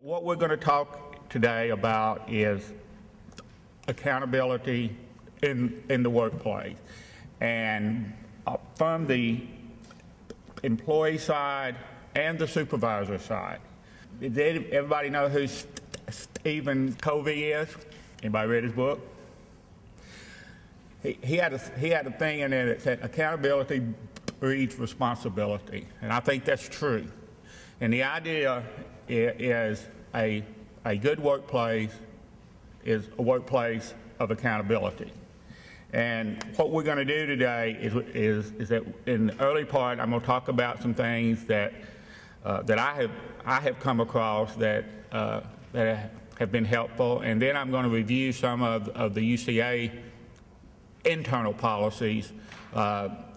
What we're going to talk today about is accountability in the workplace. And from the employee side and the supervisor side. Did everybody know who Stephen Covey is? Anybody read his book? He had a thing in there that said accountability breeds responsibility. And I think that's true. And the idea is a good workplace is a workplace of accountability. And what we're going to do today is that in the early part, I'm going to talk about some things that I have come across that have been helpful, and then I'm going to review some of the UCA internal policies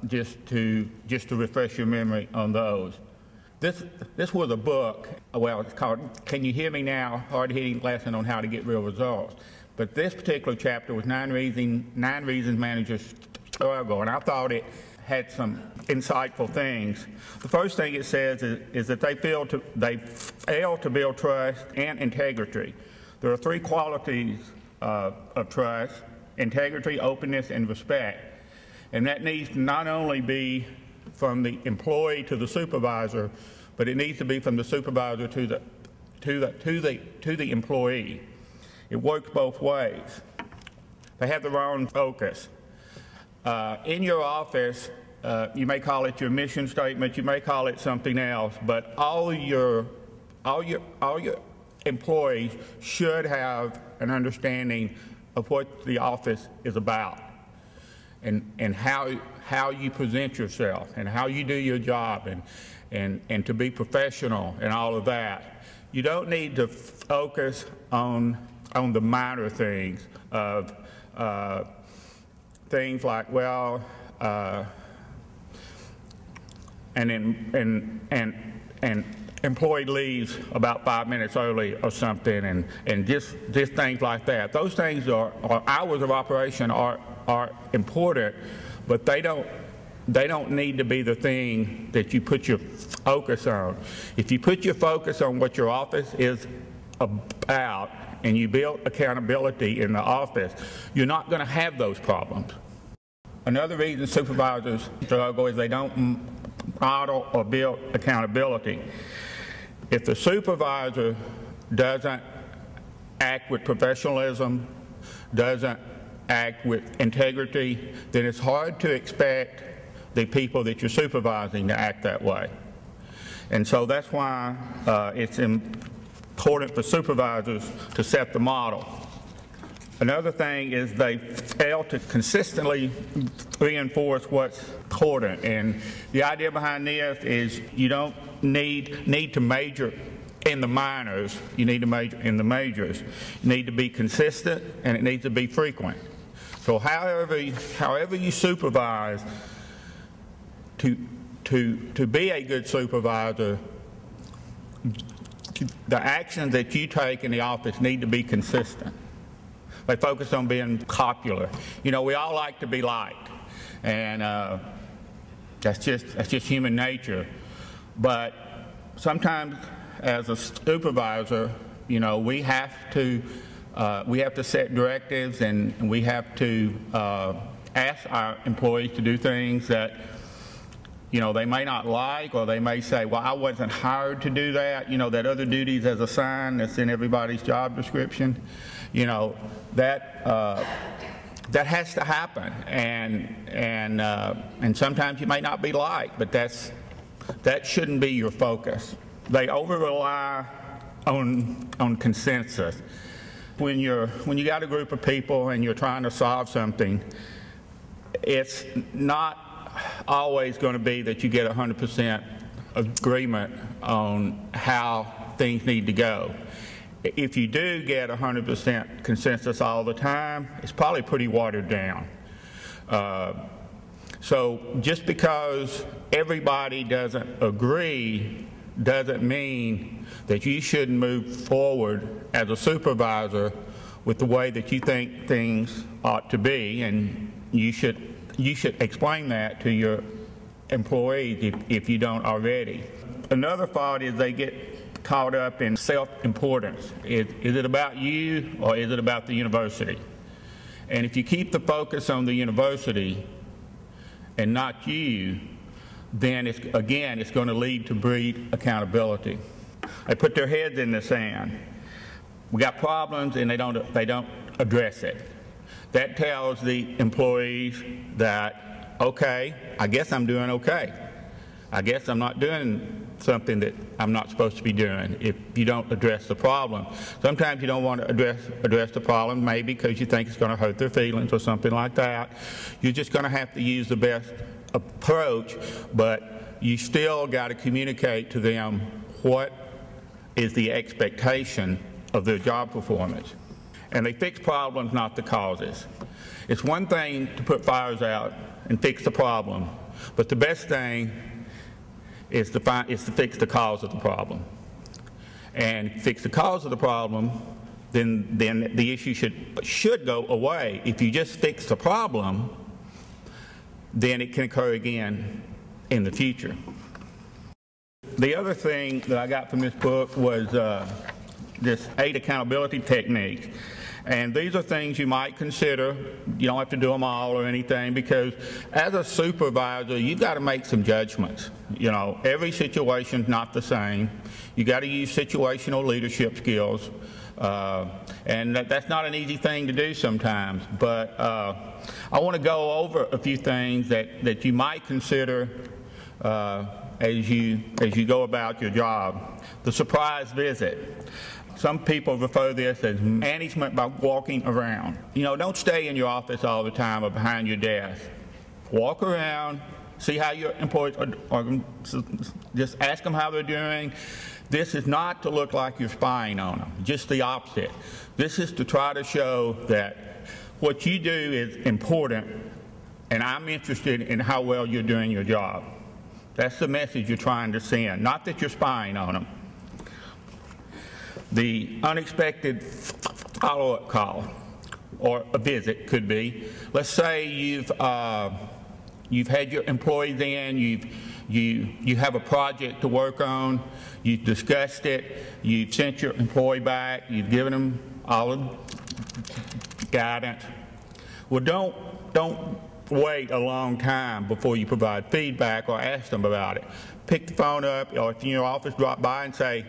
just to refresh your memory on those. This was a book, well, it's called Can You Hear Me Now? Hard-Hitting Lesson on How to Get Real Results. But this particular chapter was 9 reasons managers struggle, and I thought it had some insightful things. The first thing it says is that they fail to build trust and integrity. There are 3 qualities of trust: integrity, openness, and respect. And that needs to not only be from the employee to the supervisor, but it needs to be from the supervisor to the employee. It works both ways. They have the wrong focus. In your office, you may call it your mission statement, you may call it something else, but all your employees should have an understanding of what the office is about and how you present yourself and how you do your job and to be professional and all of that. You don't need to focus on the minor things of things like, well, and employee leaves about 5 minutes early or something, and just things like that. Those things are hours of operation are important, but they don't need to be the thing that you put your focus on. If you put your focus on what your office is about and you build accountability in the office, you're not going to have those problems. Another reason supervisors struggle is they don't model or build accountability. If the supervisor doesn't act with professionalism, doesn't act with integrity, then it's hard to expect the people that you're supervising to act that way. And so that's why it's important for supervisors to set the model. Another thing is they fail to consistently reinforce what's important. And the idea behind this is you don't need to major in the minors, you need to major in the majors. You need to be consistent, and it needs to be frequent. So however you supervise, to be a good supervisor, the actions that you take in the office need to be consistent. They focus on being popular. You know, we all like to be liked, and that's just human nature. But sometimes, as a supervisor, you know, we have to set directives, and we have to ask our employees to do things that, you know, they may not like, or they may say, well, I wasn't hired to do that. You know, that other duties as assigned that's in everybody's job description. You know, that has to happen, and sometimes you may not be liked, but that shouldn't be your focus. They over-rely on consensus. When you got a group of people and you're trying to solve something, it's not always going to be that you get 100% agreement on how things need to go. If you do get 100% consensus all the time, it's probably pretty watered down. So just because everybody doesn't agree doesn't mean that you shouldn't move forward as a supervisor with the way that you think things ought to be, and you should explain that to your employees if you don't already. Another fault is they get caught up in self-importance. Is it about you or is it about the university? And if you keep the focus on the university and not you, then it's going to lead to breed accountability. They put their heads in the sand. We got problems and they don't address it. That tells the employees that, okay, I guess I'm doing okay. I guess I'm not doing something that I'm not supposed to be doing if you don't address the problem. Sometimes you don't want to address the problem, maybe because you think it's going to hurt their feelings or something like that. You're just going to have to use the best approach, but you still got to communicate to them what is the expectation of their job performance. And they fix problems, not the causes. It's one thing to put fires out and fix the problem, but the best thing is to fix the cause of the problem. And fix the cause of the problem, then the issue should go away. If you just fix the problem, then it can occur again in the future. The other thing that I got from this book was this 8 accountability techniques. And these are things you might consider. You don't have to do them all or anything, because as a supervisor, you've got to make some judgments. You know, every situation's not the same. You got to use situational leadership skills. And that's not an easy thing to do sometimes. But I want to go over a few things that you might consider as you go about your job. The surprise visit. Some people refer to this as management by walking around. You know, don't stay in your office all the time or behind your desk. Walk around, see how your employees are, just ask them how they're doing. This is not to look like you're spying on them, just the opposite. This is to try to show that what you do is important, and I'm interested in how well you're doing your job. That's the message you're trying to send, not that you're spying on them. The unexpected follow-up call or a visit could be, let's say you've had your employees in, you have a project to work on, you've discussed it, you've sent your employee back, you've given them all the guidance. Well, don't wait a long time before you provide feedback or ask them about it. Pick the phone up, or if you're in your office, drop by and say,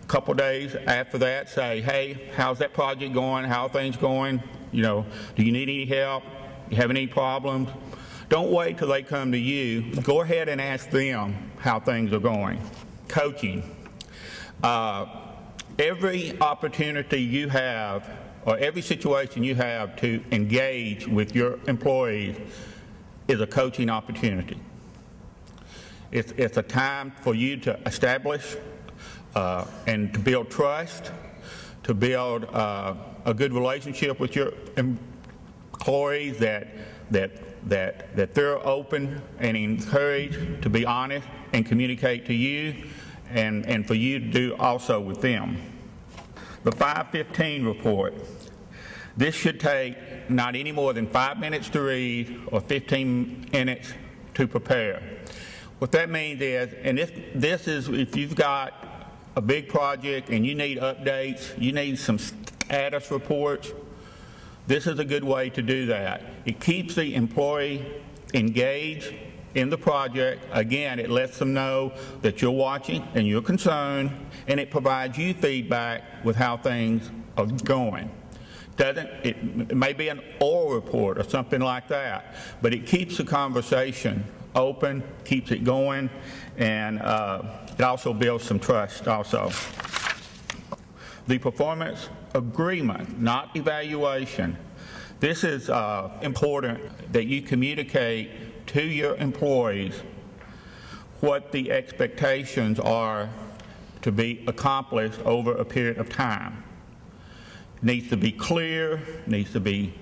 a couple days after that, say, hey, how's that project going? How are things going? You know, do you need any help? You have any problems? Don't wait till they come to you. Go ahead and ask them how things are going. Coaching. Every opportunity you have, or every situation you have to engage with your employees, is a coaching opportunity. It's a time for you to establish and to build trust, to build a good relationship with your employees, that they're open and encouraged to be honest and communicate to you, and for you to do also with them. The 515 report. This should take not any more than 5 minutes to read or 15 minutes to prepare. What that means is, and this is if you've got a big project and you need updates, you need some status reports, this is a good way to do that. It keeps the employee engaged in the project. Again, it lets them know that you're watching and you're concerned, and it provides you feedback with how things are going. It may be an oral report or something like that, but it keeps the conversation open, keeps it going, and it also builds some trust also. The performance agreement, not evaluation. This is important that you communicate to your employees what the expectations are to be accomplished over a period of time. It needs to be clear, needs to be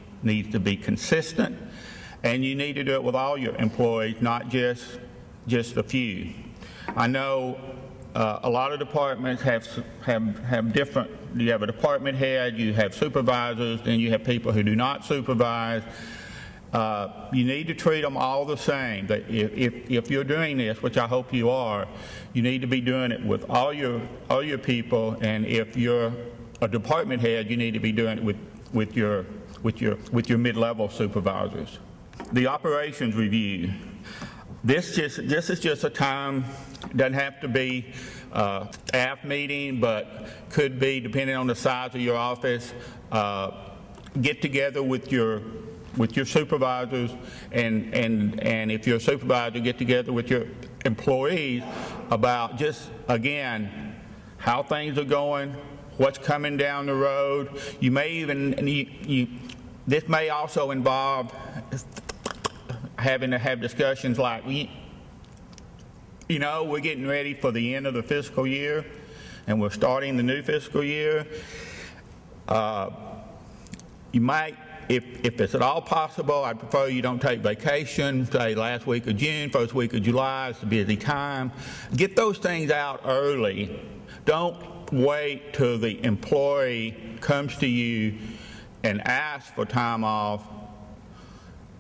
consistent, and you need to do it with all your employees, not just a few. I know a lot of departments have different. You have a department head, you have supervisors, then you have people who do not supervise. you need to treat them all the same. That if you're doing this, which I hope you are, you need to be doing it with all your people, and if you're a department head, you need to be doing it with your mid-level supervisors. The operations review. This is just a time, doesn't have to be a staff meeting, but could be, depending on the size of your office, get together with your supervisors, and if you're a supervisor, get together with your employees about just, again, how things are going, what's coming down the road. You may even, this may also involve having to have discussions like, you know, we're getting ready for the end of the fiscal year, and we're starting the new fiscal year. You might, if it's at all possible, I'd prefer you don't take vacation, say last week of June, first week of July. It's a busy time. Get those things out early. Don't wait till the employee comes to you and asks for time off,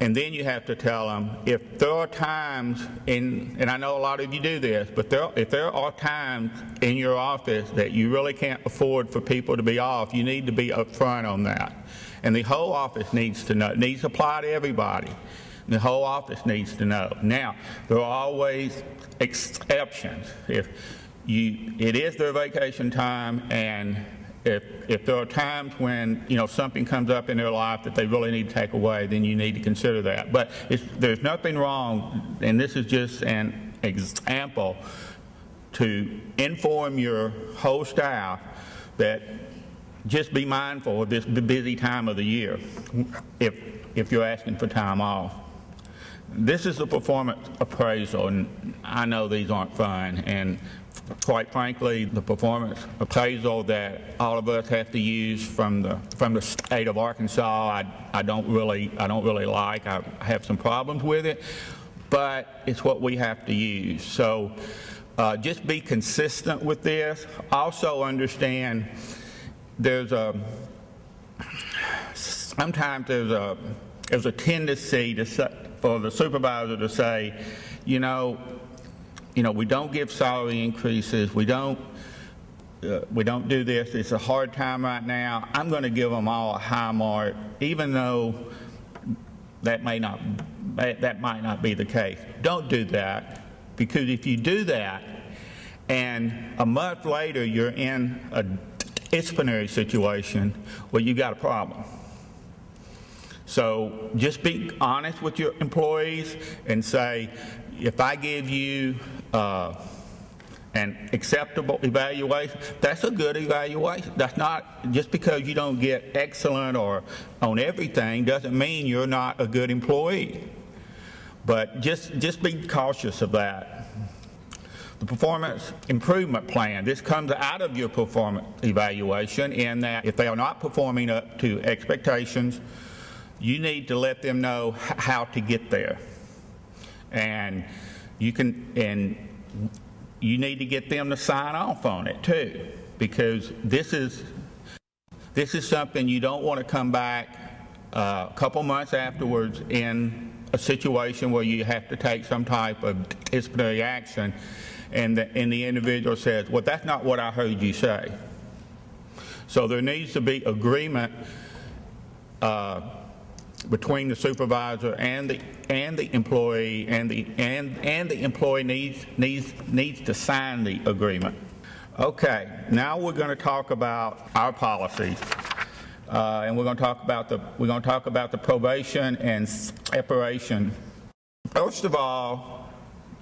and then you have to tell them. If there are times, and I know a lot of you do this, but if there are times in your office that you really can't afford for people to be off, you need to be upfront on that. And the whole office needs to know. It needs to apply to everybody. The whole office needs to know. Now, there are always exceptions. If it is their vacation time, and if there are times when, you know, something comes up in their life that they really need to take away, then you need to consider that. But there's nothing wrong, and this is just an example, to inform your whole staff that just be mindful of this busy time of the year if you're asking for time off. This is a performance appraisal, and I know these aren't fun, and quite frankly, the performance appraisal that all of us have to use from the state of Arkansas, I don't really like. I have some problems with it, but it's what we have to use. So just be consistent with this. Also understand sometimes there's a tendency for the supervisor to say, you know, we don't give salary increases. We don't do this. It's a hard time right now. I'm going to give them all a high mark, even though that might not be the case. Don't do that, because if you do that, and a month later you're in a disciplinary situation, well, you got a problem. So just be honest with your employees and say, if I give you an acceptable evaluation, that's a good evaluation. That's not, just because you don't get excellent or on everything doesn't mean you're not a good employee. But just be cautious of that. The performance improvement plan, this comes out of your performance evaluation, in that if they are not performing up to expectations, you need to let them know how to get there. And you need to get them to sign off on it too, because this is something you don't want to come back a couple months afterwards in a situation where you have to take some type of disciplinary action, and the individual says, well, that's not what I heard you say. So there needs to be agreement between the supervisor and the employee, and the employee needs to sign the agreement. Okay, now we're going to talk about our policies, and we're going to talk about the probation and separation. First of all,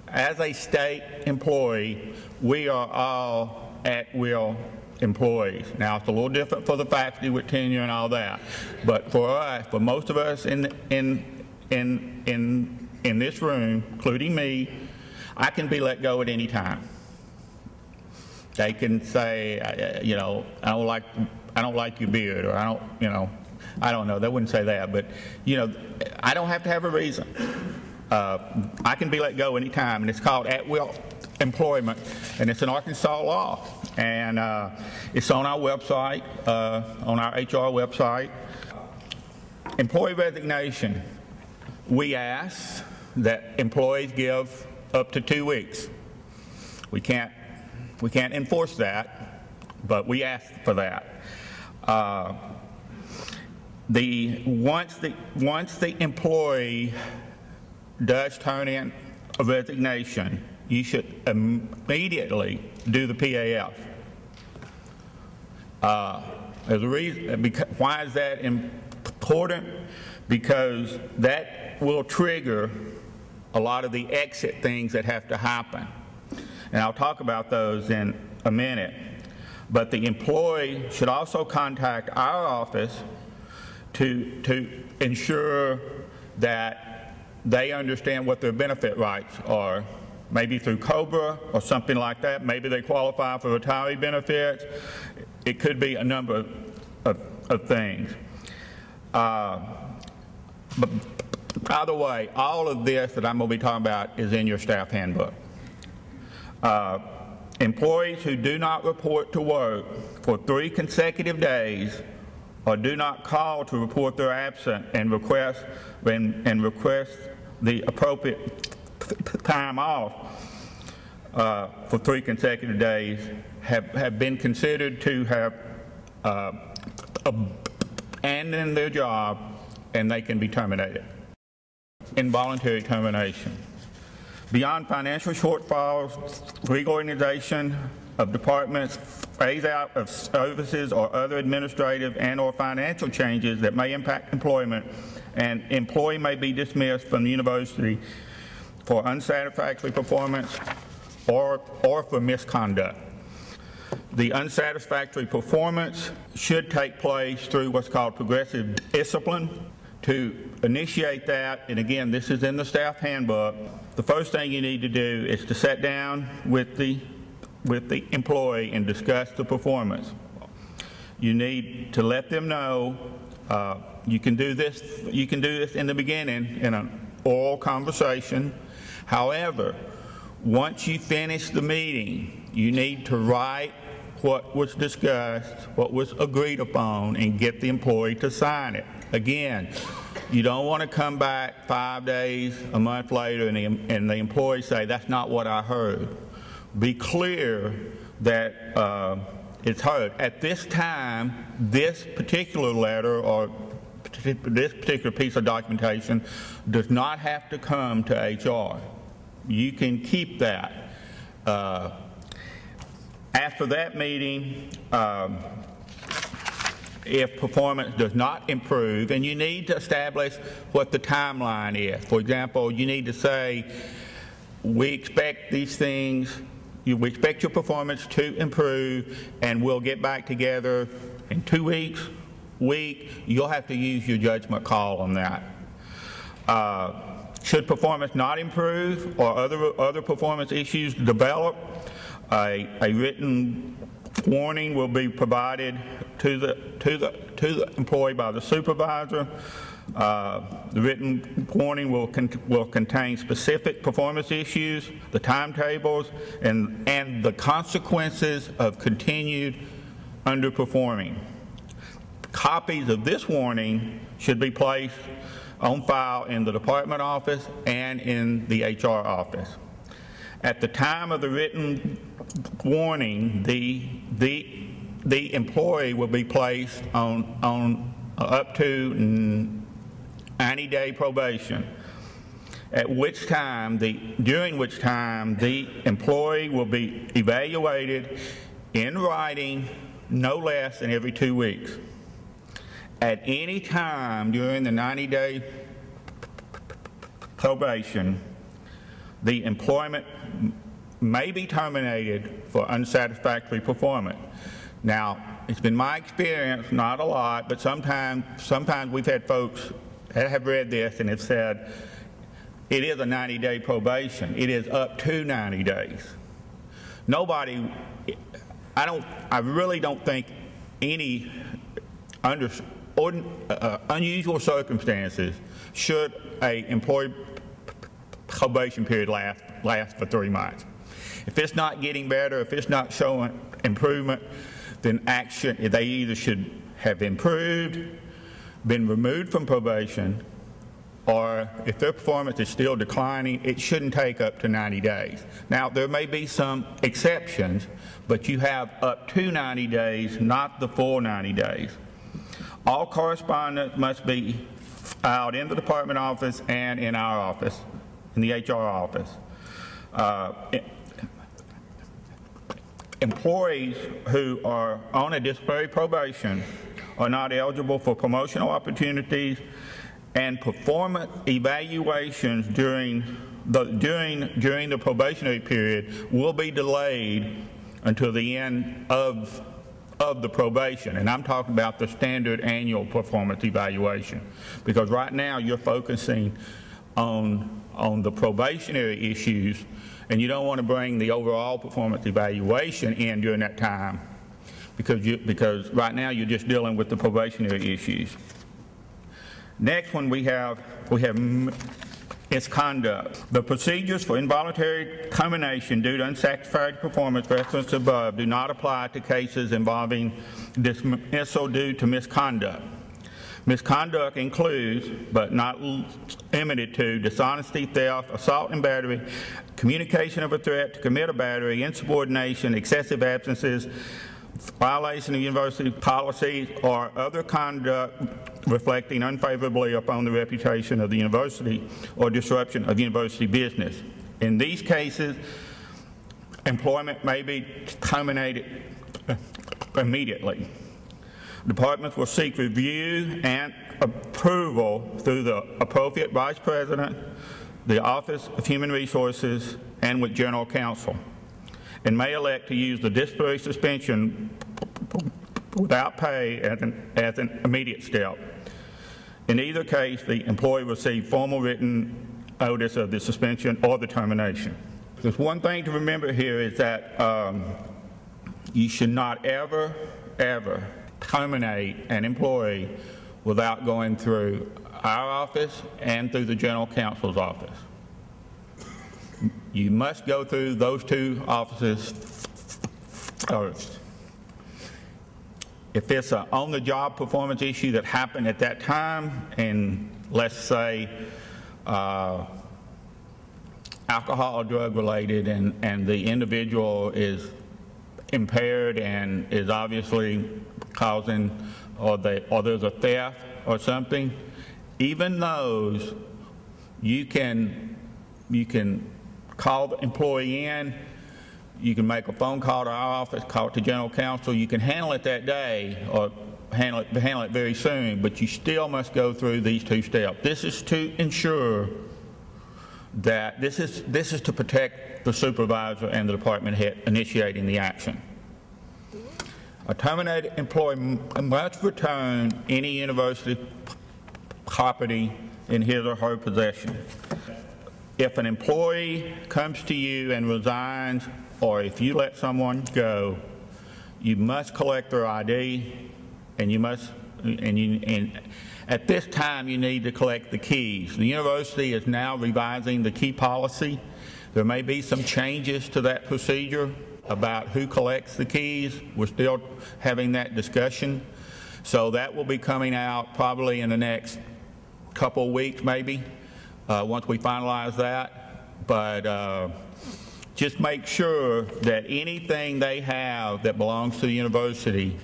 as a state employee, we are all at-will employees. Now, it's a little different for the faculty with tenure and all that, but for us, for most of us in this room, including me, I can be let go at any time. They can say, you know, I don't like your beard, or I don't know. They wouldn't say that, but you know, I don't have to have a reason. I can be let go anytime, and it's called at-will employment, and it's an Arkansas law, and it's on our website, on our HR website. Employee resignation. we ask that employees give up to 2 weeks. We can't enforce that, but we ask for that. Once the employee does turn in a resignation, you should immediately do the PAF. There's a reason. Why is that important? Because that will trigger a lot of the exit things that have to happen. And I'll talk about those in a minute. But the employee should also contact our office to ensure that they understand what their benefit rights are, maybe through COBRA or something like that. Maybe they qualify for retiree benefits. It could be a number of things. But by the way, all of this that I'm going to be talking about is in your staff handbook. Employees who do not report to work for 3 consecutive days or do not call to report they're absent and request the appropriate time off for 3 consecutive days have been considered to have abandoned their job, and they can be terminated. Involuntary termination. Beyond financial shortfalls, reorganization of departments, phase out of services, or other administrative and or financial changes that may impact employment, an employee may be dismissed from the university for unsatisfactory performance or for misconduct. The unsatisfactory performance should take place through what's called progressive discipline. To initiate that, and again, this is in the staff handbook, the first thing you need to do is to sit down with the employee and discuss the performance. You need to let them know you can do this in the beginning in an oral conversation. However, once you finish the meeting, you need to write what was discussed, what was agreed upon, and get the employee to sign it. Again, you don't want to come back 5 days, a month later, and the employee say, that's not what I heard. Be clear that it's heard. At this time, this particular letter or this particular piece of documentation does not have to come to HR. You can keep that. After that meeting, if performance does not improve, and you need to establish what the timeline is. For example, you need to say, we expect these things, we expect your performance to improve, and we'll get back together in 2 weeks, week. You'll have to use your judgment call on that. Should performance not improve or other performance issues develop, a written warning will be provided to the employee by the supervisor. The written warning will contain specific performance issues, the timetables, and the consequences of continued underperforming. Copies of this warning should be placed on file in the department office and in the HR office. At the time of the written warning, the employee will be placed on up to 90-day probation, during which time the employee will be evaluated in writing no less than every 2 weeks. At any time during the 90-day probation, the employment may be terminated for unsatisfactory performance. Now, it's been my experience, not a lot, but sometimes we've had folks that have read this and have said, it is a 90-day probation. It is up to 90 days. Nobody, I really don't think any unusual circumstances should an employee probation period last for 3 months. If it's not getting better, if it's not showing improvement, then they either should have improved, been removed from probation, or if their performance is still declining, it shouldn't take up to 90 days. Now, there may be some exceptions, but you have up to 90 days, not the full 90 days. All correspondence must be filed in the department office and in our office, in the HR office. Employees who are on a disciplinary probation are not eligible for promotional opportunities, and performance evaluations during the probationary period will be delayed until the end of the probation. And I'm talking about the standard annual performance evaluation, because right now you're focusing on the probationary issues, and you don't want to bring the overall performance evaluation in during that time, because right now you're just dealing with the probationary issues. Next one we have misconduct. The procedures for involuntary termination due to unsatisfactory performance referenced above do not apply to cases involving dismissal due to misconduct. Misconduct includes, but not limited to, dishonesty, theft, assault and battery, communication of a threat to commit a battery, insubordination, excessive absences, violation of university policies, or other conduct reflecting unfavorably upon the reputation of the university or disruption of university business. In these cases, employment may be terminated immediately. Departments will seek review and approval through the appropriate Vice President, the Office of Human Resources, and with General Counsel, and may elect to use the disciplinary suspension without pay as an immediate step. In either case, the employee will receive formal written notice of the suspension or the termination. There's one thing to remember here is that you should not ever terminate an employee without going through our office and through the General Counsel's office. You must go through those two offices first. If it's an on-the-job performance issue that happened at that time, and let's say alcohol or drug related, and the individual is impaired and is obviously causing, or there's a theft or something, even those, you can call the employee in, you can make a phone call to our office, call it to General Counsel. You can handle it that day or handle it very soon, but you still must go through these two steps. This is to ensure that this is to protect the supervisor and the department head initiating the action. A terminated employee must return any university property in his or her possession. If an employee comes to you and resigns, or if you let someone go, you must collect their ID, and at this time you need to collect the keys. The university is now revising the key policy. There may be some changes to that procedure about who collects the keys. We're still having that discussion. So that will be coming out probably in the next couple of weeks maybe, once we finalize that. But just make sure that anything they have that belongs to the university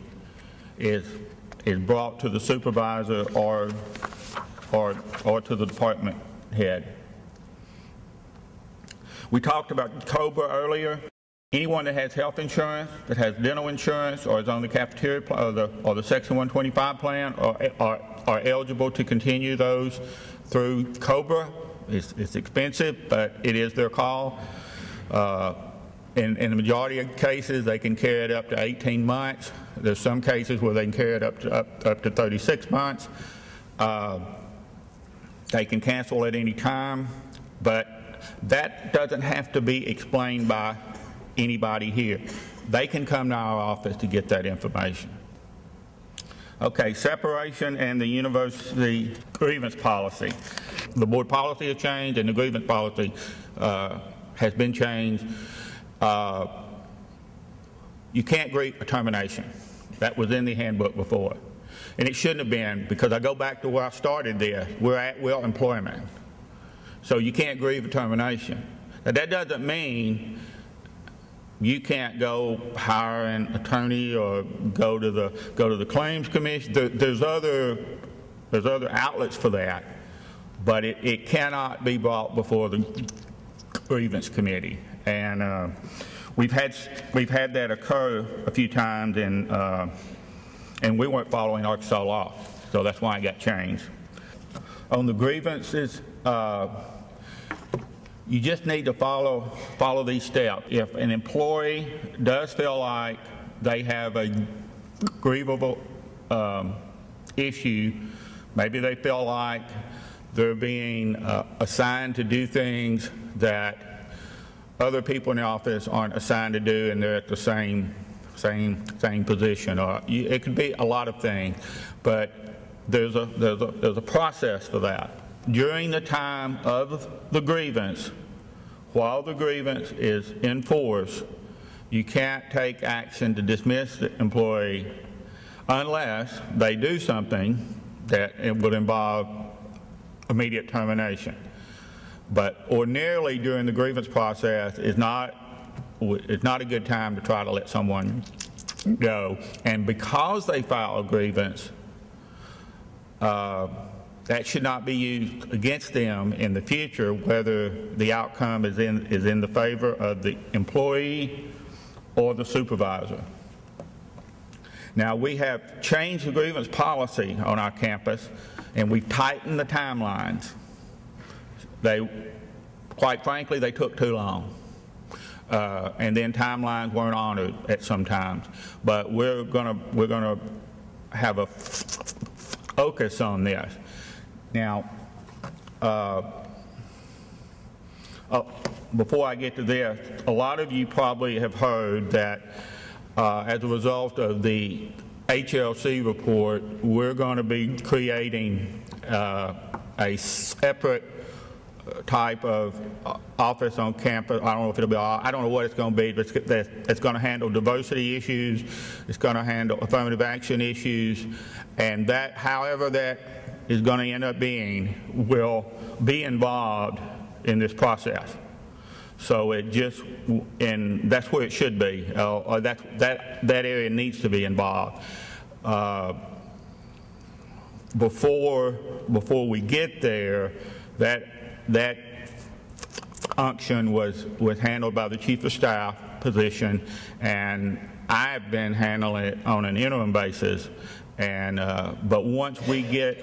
is brought to the supervisor or to the department head. We talked about COBRA earlier. Anyone that has health insurance, that has dental insurance, or is on the cafeteria or the Section 125 plan are eligible to continue those through COBRA. It's expensive, but it is their call. In the majority of cases, they can carry it up to 18 months. There's some cases where they can carry it up to 36 months. They can cancel at any time, but that doesn't have to be explained by anybody here. They can come to our office to get that information. Okay, separation and the university grievance policy. The board policy has changed and the grievance policy has been changed. You can't grieve a termination. That was in the handbook before. and it shouldn't have been, because I go back to where I started this. We're at will employment. So you can't grieve a termination. Now, that doesn't mean you can't go hire an attorney or go to the claims commission. There's other outlets for that, but it cannot be brought before the grievance committee. And we've had that occur a few times, and we weren't following Arkansas law, so that's why it got changed. On the grievances, you just need to follow these steps. If an employee does feel like they have a grievable issue, maybe they feel like they're being assigned to do things that other people in the office aren't assigned to do, and they're at the same position, or it could be a lot of things, but there's a process for that. During the time of the grievance, while the grievance is in force, you can't take action to dismiss the employee unless they do something that it would involve immediate termination. But ordinarily during the grievance process it's not a good time to try to let someone go. And because they file a grievance, that should not be used against them in the future, whether the outcome is in the favor of the employee or the supervisor. Now, we have changed the grievance policy on our campus, and we've tightened the timelines. Quite frankly, they took too long. And then timelines weren't honored at some times. But we're gonna have a focus on this. Now, before I get to this, a lot of you probably have heard that as a result of the HLC report, we're going to be creating a separate type of office on campus. I don't know if it'll be, I don't know what it's going to be, but it's going to handle diversity issues, it's going to handle affirmative action issues, and that, however that is going to end up being, will be involved in this process. So it just, and that's where it should be, or that area needs to be involved. Before we get there, that function was handled by the chief of staff position, and I've been handling it on an interim basis. And but once we get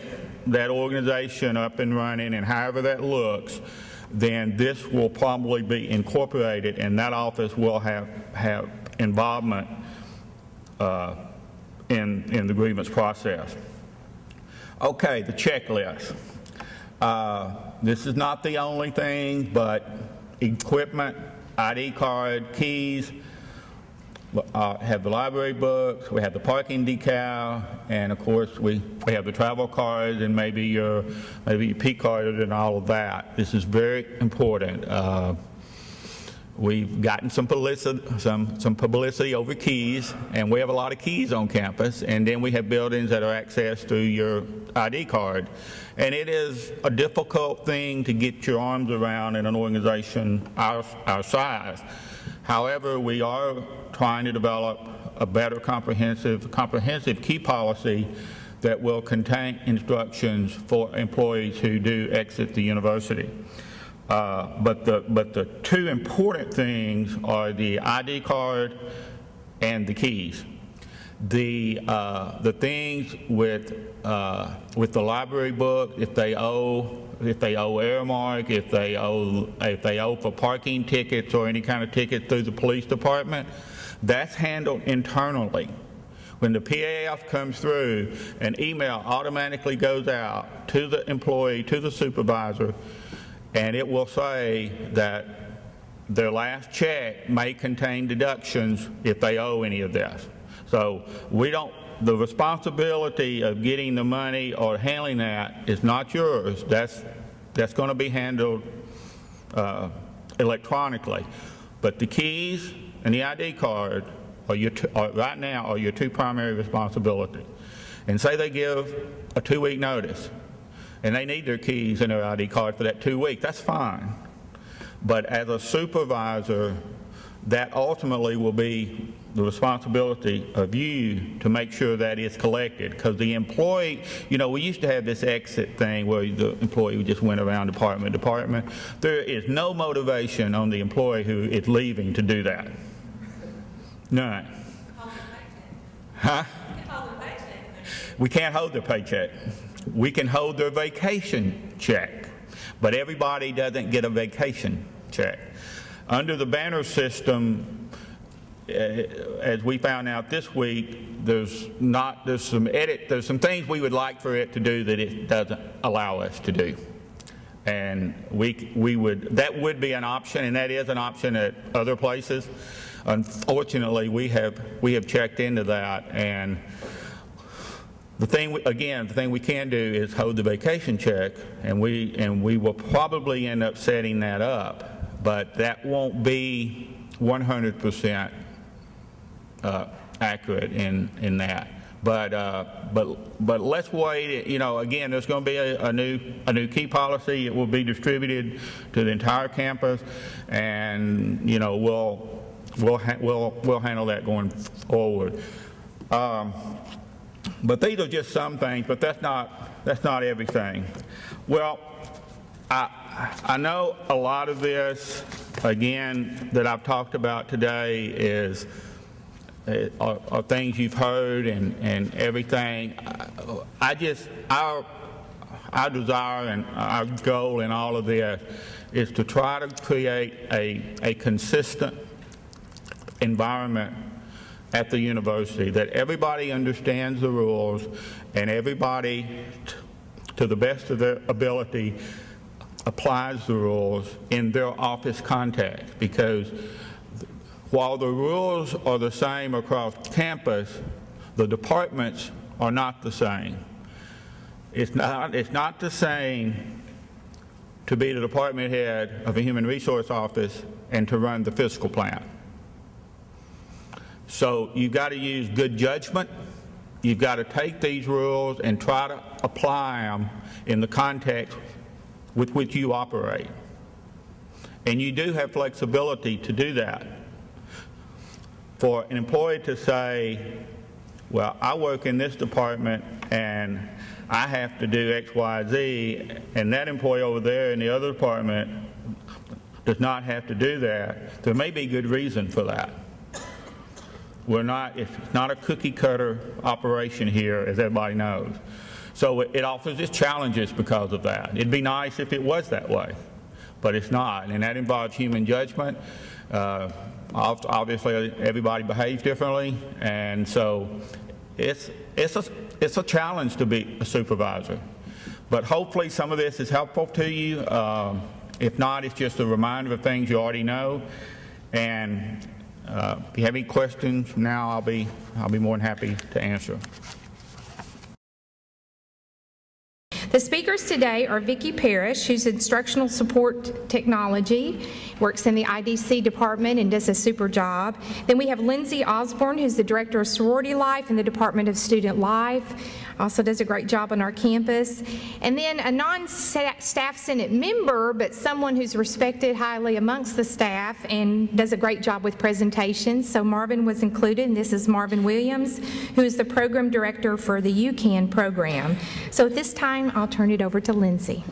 that organization up and running, and however that looks, then this will probably be incorporated, and that office will have involvement in the grievance process. Okay, the checklist. This is not the only thing, but equipment, ID card, keys, have the library books, we have the parking decal, and of course we have the travel cards, and maybe your P card and all of that. This is very important. We've gotten some publicity over keys, and we have a lot of keys on campus, and then we have buildings that are accessed through your ID card. And it is a difficult thing to get your arms around in an organization our size. However, we are trying to develop a better comprehensive key policy that will contain instructions for employees who do exit the university. But the two important things are the ID card and the keys. The things with the library book, if they owe Airmark, if they owe for parking tickets or any kind of ticket through the police department, that's handled internally. When the PAF comes through, an email automatically goes out to the employee, to the supervisor, and it will say that their last check may contain deductions if they owe any of this. So the responsibility of getting the money or handling that is not yours. That's going to be handled electronically. But the keys and the ID card are right now your two primary responsibilities. and say they give a 2-week notice, and they need their keys and their ID card for that 2 weeks, that's fine. But as a supervisor, that ultimately will be the responsibility of you to make sure that it's collected. Because the employee, you know, we used to have this exit thing where the employee just went around department to department. There is no motivation on the employee who is leaving to do that. None. Huh? We can't hold their paycheck. We can hold their vacation check, but everybody doesn't get a vacation check. Under the Banner system, as we found out this week, there's some things we would like for it to do that it doesn't allow us to do, and that would be an option, and that is an option at other places. Unfortunately, we have checked into that, and the thing we can do is hold the vacation check, and we will probably end up setting that up, but that won't be 100% accurate in that. But let's wait. You know, again, there's going to be a new key policy. It will be distributed to the entire campus, and you know we'll handle that going forward. But these are just some things, but that's not everything. Well, I know a lot of this, again, that I've talked about today are things you've heard and everything. Our desire and our goal in all of this is to try to create a consistent environment at the university, that everybody understands the rules and everybody, to the best of their ability, applies the rules in their office context. Because while the rules are the same across campus, the departments are not the same. It's not the same to be the department head of a human resource office and to run the fiscal plant. So you've got to use good judgment. You've got to take these rules and try to apply them in the context with which you operate. And you do have flexibility to do that. For an employee to say, well, I work in this department and I have to do X, Y, Z, and that employee over there in the other department does not have to do that, there may be good reason for that. It's not a cookie cutter operation here, as everybody knows. So it offers its challenges because of that. It'd be nice if it was that way, but it's not, and that involves human judgment. Obviously, everybody behaves differently, and so it's a challenge to be a supervisor. But hopefully some of this is helpful to you. If not, it's just a reminder of things you already know. And if you have any questions now, I'll be more than happy to answer. The speakers today are Vicki Parrish, who's Instructional Support Technology, works in the IDC department and does a super job. Then we have Lindsay Osborne, who's the Director of Sorority Life in the Department of Student Life, also does a great job on our campus. And then a non-staff Senate member, but someone who's respected highly amongst the staff and does a great job with presentations. So Marvin was included, and this is Marvin Williams, who is the Program Director for the UCAN program. So at this time, I'll turn it over to Lindsay.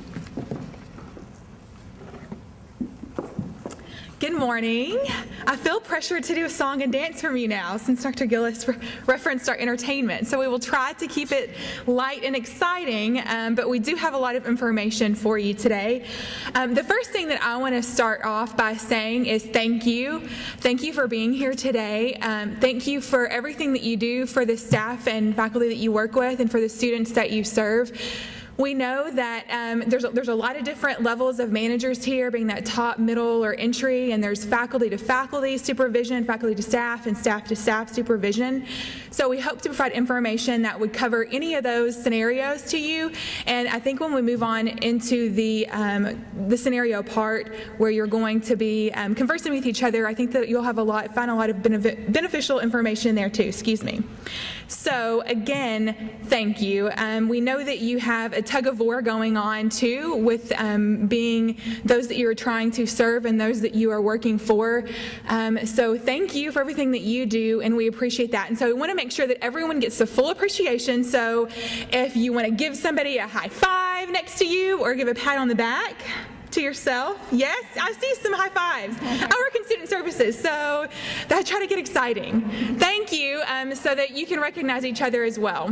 Good morning. I feel pressured to do a song and dance from you now since Dr. Gillis referenced our entertainment. So we will try to keep it light and exciting, but we do have a lot of information for you today. The first thing that I want to start off by saying is thank you. Thank you for being here today. Thank you for everything that you do for the staff and faculty that you work with and for the students that you serve. We know that there's a lot of different levels of managers here, being that top, middle, or entry, and there's faculty to faculty supervision, faculty to staff, and staff to staff supervision. So we hope to provide information that would cover any of those scenarios to you. And I think when we move on into the scenario part where you're going to be conversing with each other, I think that you'll have find a lot of beneficial information there too. Excuse me. So again, thank you. We know that you have a tug of war going on too with being those that you are trying to serve and those that you are working for. So thank you for everything that you do, and we appreciate that. And so we want to make sure that everyone gets the full appreciation. So if you want to give somebody a high five next to you or give a pat on the back to yourself. Yes, I see some high fives. I work in student services, so I try to get exciting. Thank you, so that you can recognize each other as well.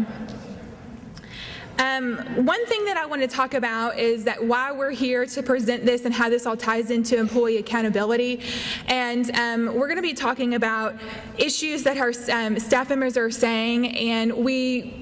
One thing that I want to talk about is that why we're here to present this and how this all ties into employee accountability. And we're going to be talking about issues that our staff members are saying, and we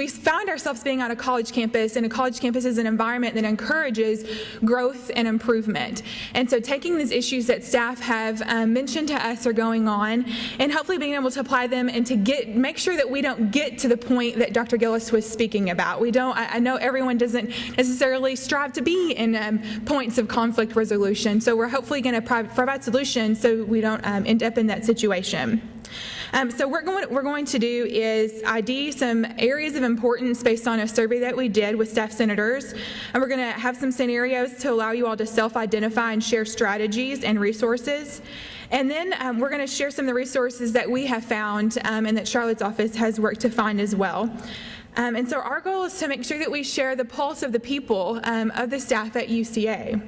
find ourselves being on a college campus, and a college campus is an environment that encourages growth and improvement. And so taking these issues that staff have mentioned to us are going on, and hopefully being able to apply them and to make sure that we don't get to the point that Dr. Gillis was speaking about. I know everyone doesn't necessarily strive to be in points of conflict resolution, so we're hopefully going to provide solutions so we don't end up in that situation. So what we're going to do is ID some areas of importance based on a survey that we did with staff senators. And we're going to have some scenarios to allow you all to self-identify and share strategies and resources. And then we're going to share some of the resources that we have found and that Charlotte's office has worked to find as well. And so our goal is to make sure that we share the pulse of the people of the staff at UCA.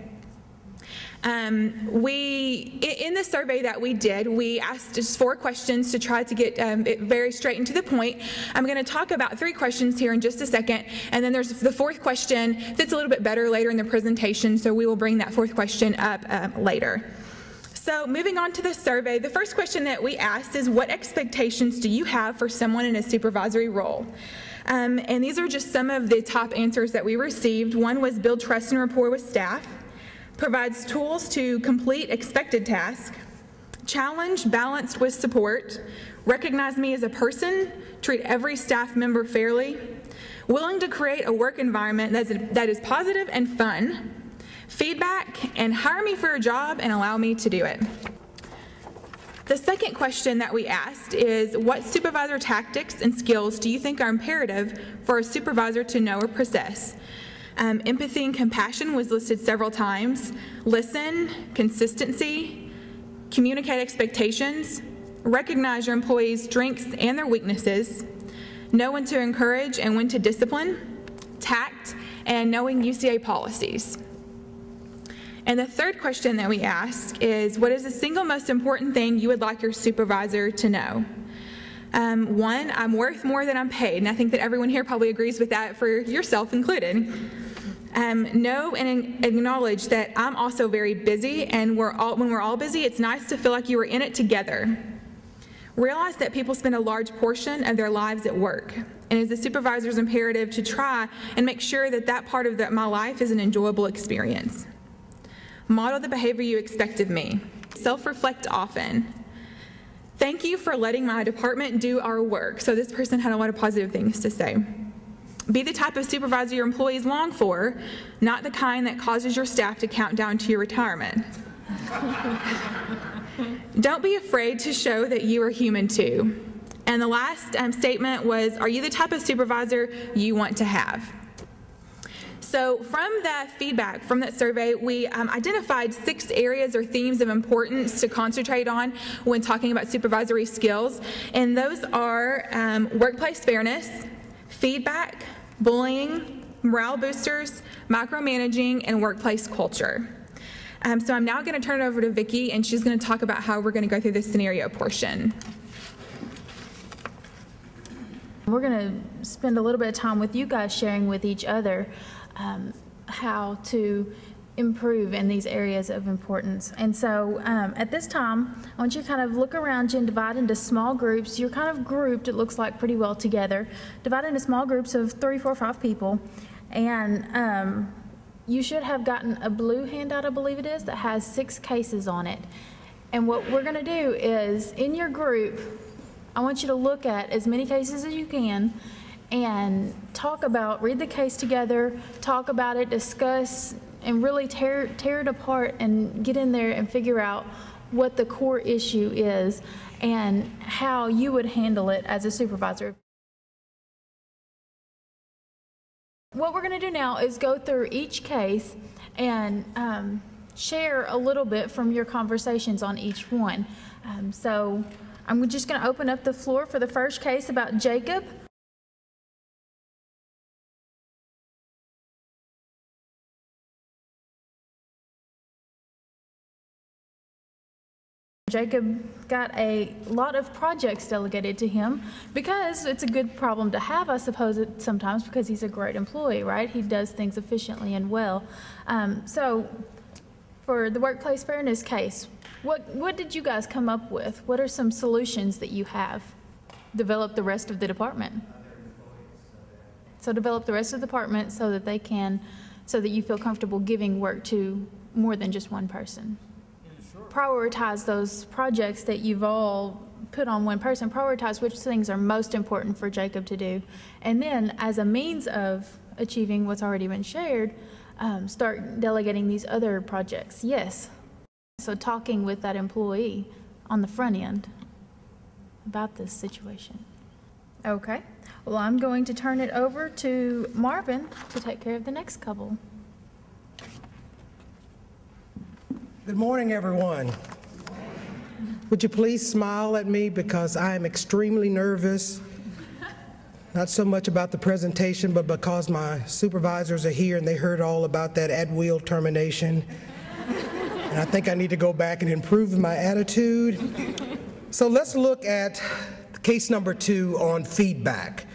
In the survey that we did, we asked just 4 questions to try to get it very straight and to the point. I'm going to talk about 3 questions here in just a second, and then there's the 4th question that's a little bit better later in the presentation, so we will bring that 4th question up later. So moving on to the survey, the first question that we asked is, what expectations do you have for someone in a supervisory role? And these are just some of the top answers that we received. One was build trust and rapport with staff, provides tools to complete expected tasks, challenge balanced with support, recognize me as a person, treat every staff member fairly, willing to create a work environment that is positive and fun, feedback, and hire me for a job and allow me to do it. The second question that we asked is, what supervisor tactics and skills do you think are imperative for a supervisor to know or possess? Empathy and compassion was listed several times. Listen, consistency, communicate expectations, recognize your employees' strengths and their weaknesses, know when to encourage and when to discipline, tact, and knowing UCA policies. And the third question that we ask is, what is the single most important thing you would like your supervisor to know? 1, I'm worth more than I'm paid, and I think that everyone here probably agrees with that, for yourself included. Know and acknowledge that I'm also very busy, and when we're all busy, it's nice to feel like you are in it together. Realize that people spend a large portion of their lives at work, and as a supervisor's imperative to try and make sure that that part of my life is an enjoyable experience. Model the behavior you expect of me. Self-reflect often. Thank you for letting my department do our work. So this person had a lot of positive things to say. Be the type of supervisor your employees long for, not the kind that causes your staff to count down to your retirement. Don't be afraid to show that you are human too. And the last statement was, are you the type of supervisor you want to have? So from the feedback from that survey, we identified 6 areas or themes of importance to concentrate on when talking about supervisory skills. And those are workplace fairness, feedback, bullying, morale boosters, micromanaging, and workplace culture. So I'm now going to turn it over to Vicki, and she's going to talk about how we're going to go through this scenario portion. We're going to spend a little bit of time with you guys sharing with each other how to improve in these areas of importance. And so at this time, I want you to kind of look around you and divide into small groups. You're kind of grouped, it looks like, pretty well together. Divide into small groups of 3, 4, 5 people. And you should have gotten a blue handout, I believe it is, that has 6 cases on it. And what we're going to do is, in your group, I want you to look at as many cases as you can and read the case together, talk about it, discuss, and really tear it apart and get in there and figure out what the core issue is and how you would handle it as a supervisor. What we're going to do now is go through each case and share a little bit from your conversations on each one. So I'm just going to open up the floor for the first case about Jacob. Jacob got a lot of projects delegated to him because it's a good problem to have, I suppose, sometimes, because he's a great employee, right? He does things efficiently and well. So for the workplace fairness case, what did you guys come up with? What are some solutions that you have? Develop the rest of the department. So develop the rest of the department so that they can, so that you feel comfortable giving work to more than just one person. Prioritize those projects that you've all put on one person. Prioritize which things are most important for Jacob to do. And then, as a means of achieving what's already been shared, start delegating these other projects. Yes. So talking with that employee on the front end about this situation. Okay. Well, I'm going to turn it over to Marvin to take care of the next couple. Good morning, everyone. Would you please smile at me because I am extremely nervous, not so much about the presentation, but because my supervisors are here and they heard all about that at-will termination. And I think I need to go back and improve my attitude. So let's look at case number 2 on feedback.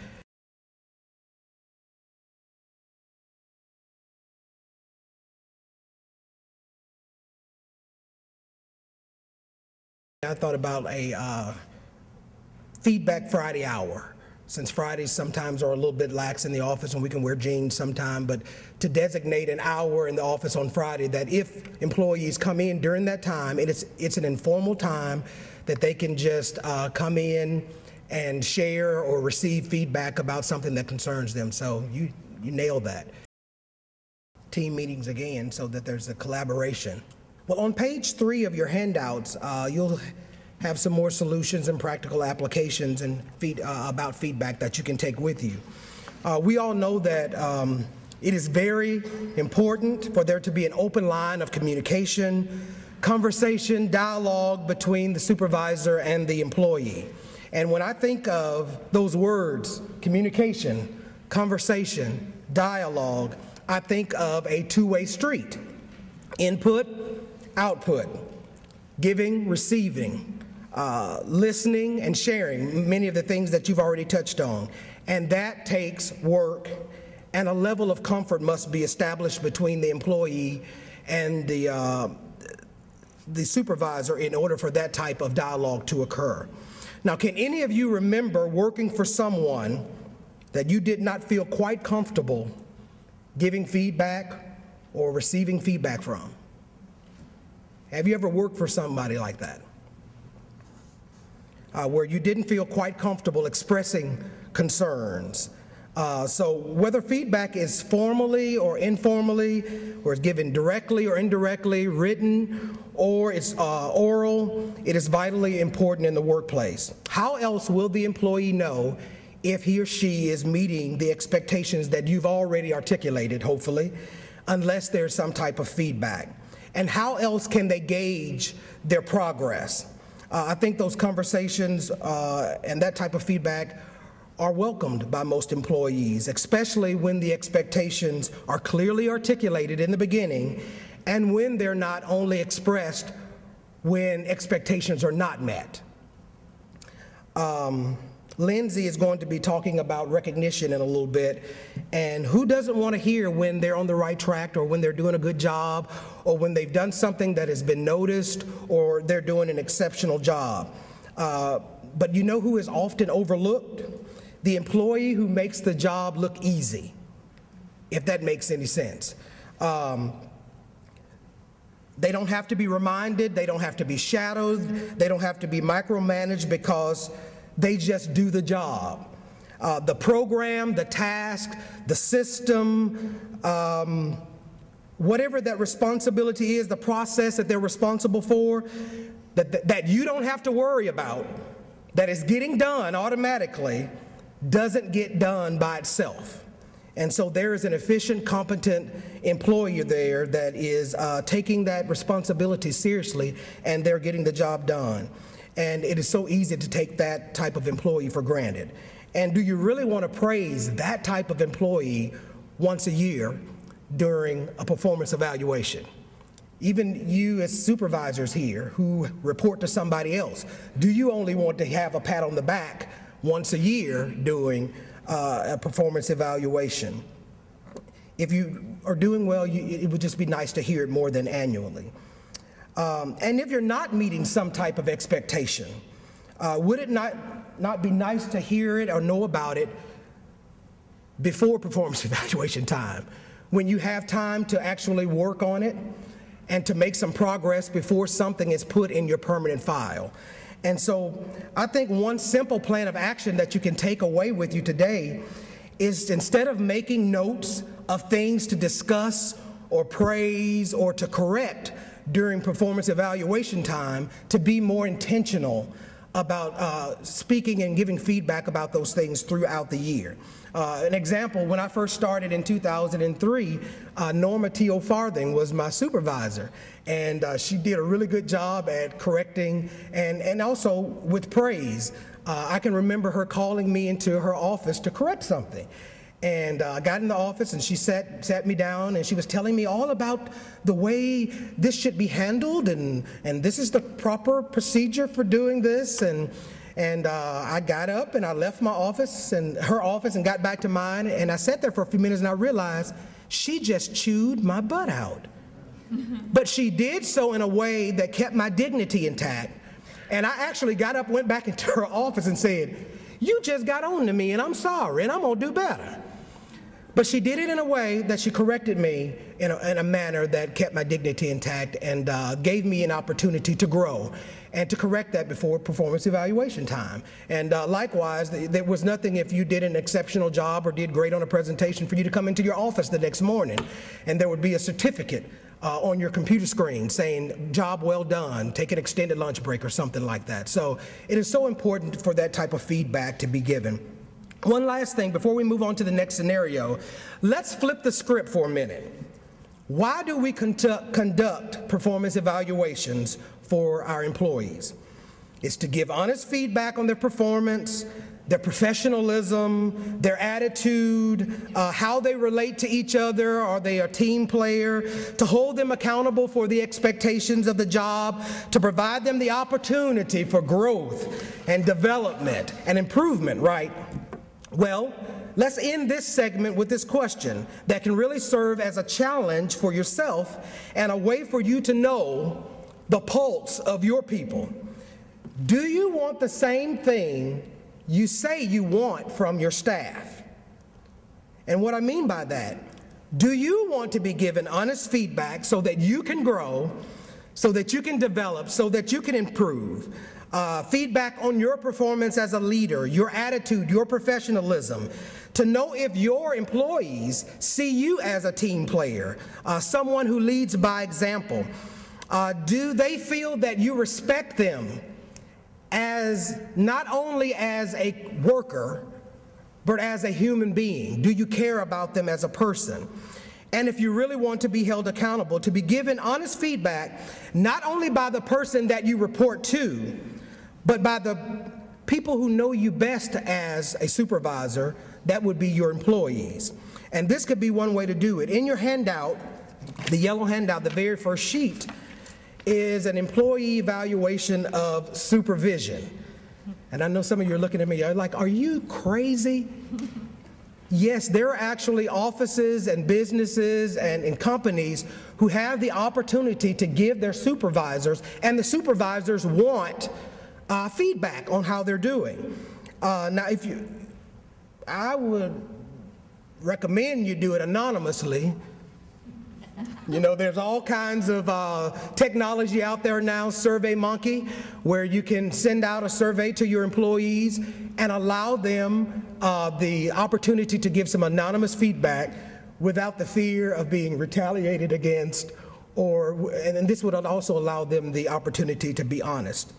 I thought about a feedback Friday hour, since Fridays sometimes are a little bit lax in the office and we can wear jeans sometime, but to designate an hour in the office on Friday that if employees come in during that time, and it's an informal time that they can just come in and share or receive feedback about something that concerns them. So you nailed that. Team meetings again so that there's a collaboration. Well, on page 3 of your handouts, you'll have some more solutions and practical applications and about feedback that you can take with you. We all know that it is very important for there to be an open line of communication, conversation, dialogue between the supervisor and the employee. And when I think of those words, communication, conversation, dialogue, I think of a two-way street. Input, output, giving, receiving, listening and sharing, many of the things that you've already touched on. And that takes work, and a level of comfort must be established between the employee and the supervisor in order for that type of dialogue to occur. Now, can any of you remember working for someone that you did not feel quite comfortable giving feedback or receiving feedback from? Have you ever worked for somebody like that? Where you didn't feel quite comfortable expressing concerns. So whether feedback is formally or informally, or is given directly or indirectly, written, or it's oral, it is vitally important in the workplace. How else will the employee know if he or she is meeting the expectations that you've already articulated, hopefully, unless there's some type of feedback? And how else can they gauge their progress? I think those conversations and that type of feedback are welcomed by most employees, especially when the expectations are clearly articulated in the beginning and when they're not only expressed when expectations are not met. Lindsay is going to be talking about recognition in a little bit, and who doesn't want to hear when they're on the right track or when they're doing a good job or when they've done something that has been noticed or they're doing an exceptional job. But you know who is often overlooked? The employee who makes the job look easy, if that makes any sense. They don't have to be reminded, they don't have to be shadowed, they don't have to be micromanaged because they just do the job. The program, the task, the system, whatever that responsibility is, the process that they're responsible for, that you don't have to worry about, that is getting done automatically, doesn't get done by itself. And so there is an efficient, competent employee there that is taking that responsibility seriously, and they're getting the job done. And it is so easy to take that type of employee for granted. And do you really want to praise that type of employee once a year during a performance evaluation? Even you as supervisors here who report to somebody else, do you only want to have a pat on the back once a year doing a performance evaluation? If you are doing well, it would just be nice to hear it more than annually. And if you're not meeting some type of expectation, would it not be nice to hear it or know about it before performance evaluation time, when you have time to actually work on it and to make some progress before something is put in your permanent file? And so I think one simple plan of action that you can take away with you today is, instead of making notes of things to discuss or praise or to correct during performance evaluation time, to be more intentional about speaking and giving feedback about those things throughout the year. An example, when I first started in 2003, Norma T.O. Farthing was my supervisor, and she did a really good job at correcting and also with praise. I can remember her calling me into her office to correct something. And I got in the office, and she sat me down, and she was telling me all about the way this should be handled, and this is the proper procedure for doing this. And I got up and I left my office and her office and got back to mine, and I sat there for a few minutes, and I realized she just chewed my butt out. But she did so in a way that kept my dignity intact. And I actually got up, went back into her office and said, "You just got on to me, and I'm sorry, and I'm gonna do better." But she did it in a way that she corrected me in a manner that kept my dignity intact and gave me an opportunity to grow and to correct that before performance evaluation time. And likewise, there was nothing, if you did an exceptional job or did great on a presentation, for you to come into your office the next morning and there would be a certificate on your computer screen saying, "Job well done, take an extended lunch break," or something like that. So it is so important for that type of feedback to be given. One last thing before we move on to the next scenario, let's flip the script for a minute. Why do we conduct performance evaluations for our employees? It's to give honest feedback on their performance, their professionalism, their attitude, how they relate to each other. Are they a team player? To hold them accountable for the expectations of the job, to provide them the opportunity for growth and development and improvement, right? Well, let's end this segment with this question that can really serve as a challenge for yourself and a way for you to know the pulse of your people. Do you want the same thing you say you want from your staff? And what I mean by that, do you want to be given honest feedback so that you can grow, so that you can develop, so that you can improve? Feedback on your performance as a leader, your attitude, your professionalism, to know if your employees see you as a team player, someone who leads by example. Do they feel that you respect them as not only as a worker, but as a human being? Do you care about them as a person? And if you really want to be held accountable, to be given honest feedback, not only by the person that you report to, but by the people who know you best as a supervisor, that would be your employees. And this could be one way to do it. In your handout, the yellow handout, the very first sheet, is an employee evaluation of supervision. And I know some of you are looking at me, you're like, "Are you crazy?" Yes, there are actually offices and businesses and companies who have the opportunity to give their supervisors, and the supervisors want feedback on how they're doing. Now, I would recommend you do it anonymously. You know, there's all kinds of technology out there now, SurveyMonkey, where you can send out a survey to your employees and allow them the opportunity to give some anonymous feedback without the fear of being retaliated against, and this would also allow them the opportunity to be honest.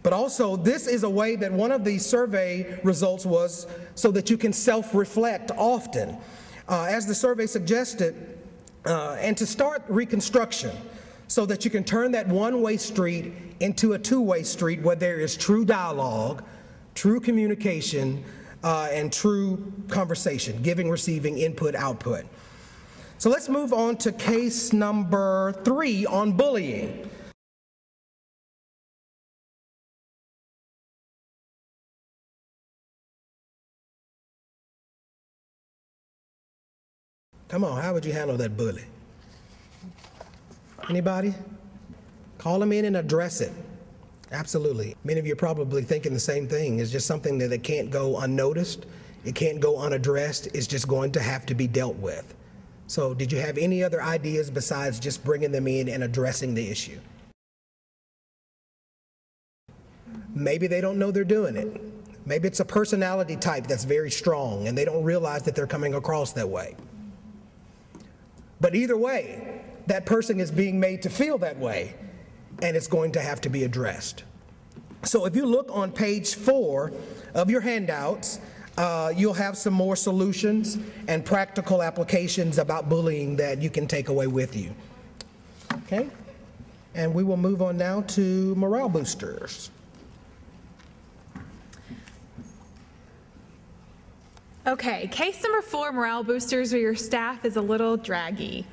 But also, this is a way that one of the survey results was so that you can self-reflect often. as the survey suggested, and to start reconstruction so that you can turn that one-way street into a two-way street where there is true dialogue, true communication, and true conversation, giving, receiving, input, output. So let's move on to case number 3 on bullying. Come on, how would you handle that bully? Anybody? Call them in and address it. Absolutely. Many of you are probably thinking the same thing. It's just something that can't go unnoticed. It can't go unaddressed. It's just going to have to be dealt with. So did you have any other ideas besides just bringing them in and addressing the issue? Maybe they don't know they're doing it. Maybe it's a personality type that's very strong and they don't realize that they're coming across that way. But either way, that person is being made to feel that way, and it's going to have to be addressed. So if you look on page 4 of your handouts, you'll have some more solutions and practical applications about bullying that you can take away with you. Okay? And we will move on now to morale boosters. Okay, case number 4, morale boosters, where your staff is a little draggy.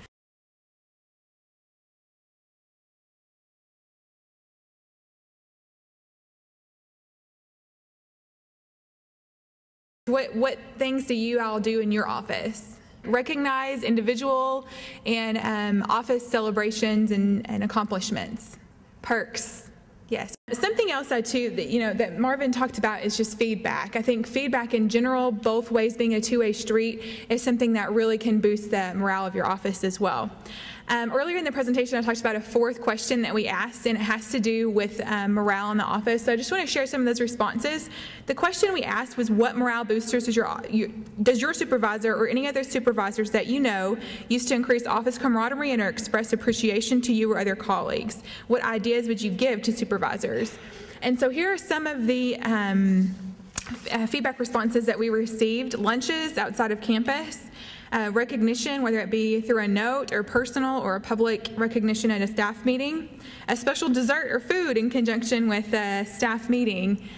What things do you all do in your office? Recognize individual and office celebrations and accomplishments, perks. Yes. Something else that Marvin talked about is just feedback. I think feedback in general, both ways being a two-way street, is something that really can boost the morale of your office as well. Earlier in the presentation, I talked about a 4th question that we asked, and it has to do with morale in the office. So I just want to share some of those responses. The question we asked was, what morale boosters does your supervisor or any other supervisors that you know use to increase office camaraderie and or express appreciation to you or other colleagues? What ideas would you give to supervisors? And so here are some of the feedback responses that we received. Lunches outside of campus. Recognition, whether it be through a note or personal or a public recognition at a staff meeting. A special dessert or food in conjunction with a staff meeting.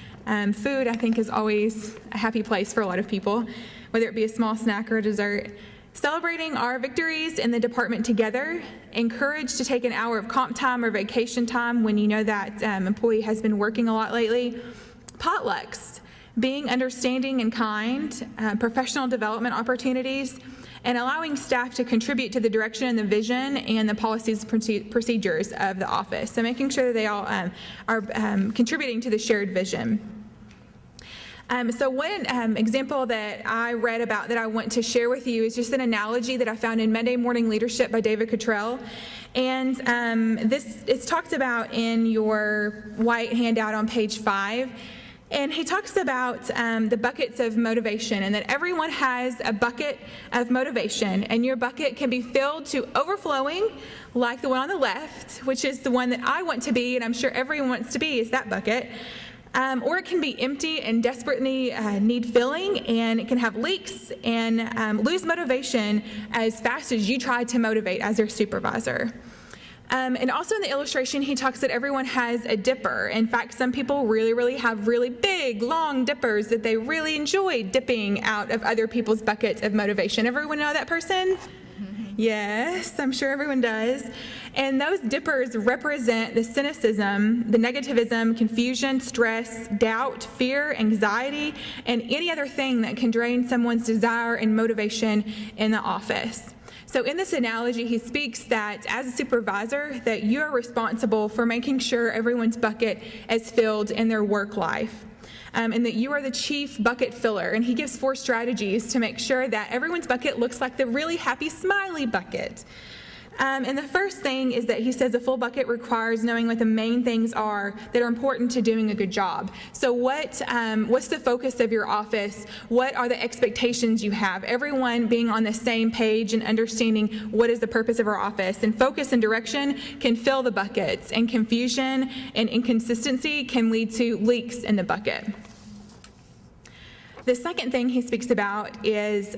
Food, I think, is always a happy place for a lot of people, whether it be a small snack or a dessert. Celebrating our victories in the department together. Encourage to take an hour of comp time or vacation time when you know that employee has been working a lot lately. Potlucks. Being understanding and kind. Professional development opportunities. And allowing staff to contribute to the direction and the vision and the policies and procedures of the office. So making sure that they all are contributing to the shared vision. So one example that I read about that I want to share with you is just an analogy that I found in Monday Morning Leadership by David Cottrell. And this is talked about in your white handout on page 5. And he talks about the buckets of motivation, and that everyone has a bucket of motivation, and your bucket can be filled to overflowing, like the one on the left, which is the one that I want to be, and I'm sure everyone wants to be, is that bucket. Or it can be empty and desperately need filling, and it can have leaks and lose motivation as fast as you try to motivate as your supervisor. And also in the illustration, he talks that everyone has a dipper. In fact, some people really have really big, long dippers that they really enjoy dipping out of other people's buckets of motivation. Everyone know that person? Yes, I'm sure everyone does. And those dippers represent the cynicism, the negativism, confusion, stress, doubt, fear, anxiety, and any other thing that can drain someone's desire and motivation in the office. So in this analogy, he speaks that as a supervisor, that you are responsible for making sure everyone's bucket is filled in their work life. And that you are the chief bucket filler. And he gives 4 strategies to make sure that everyone's bucket looks like the really happy, smiley bucket. And the first thing is that he says a full bucket requires knowing what the main things are that are important to doing a good job. So what's the focus of your office? What are the expectations you have? Everyone being on the same page and understanding what is the purpose of our office. And focus and direction can fill the buckets, and confusion and inconsistency can lead to leaks in the bucket. The second thing he speaks about is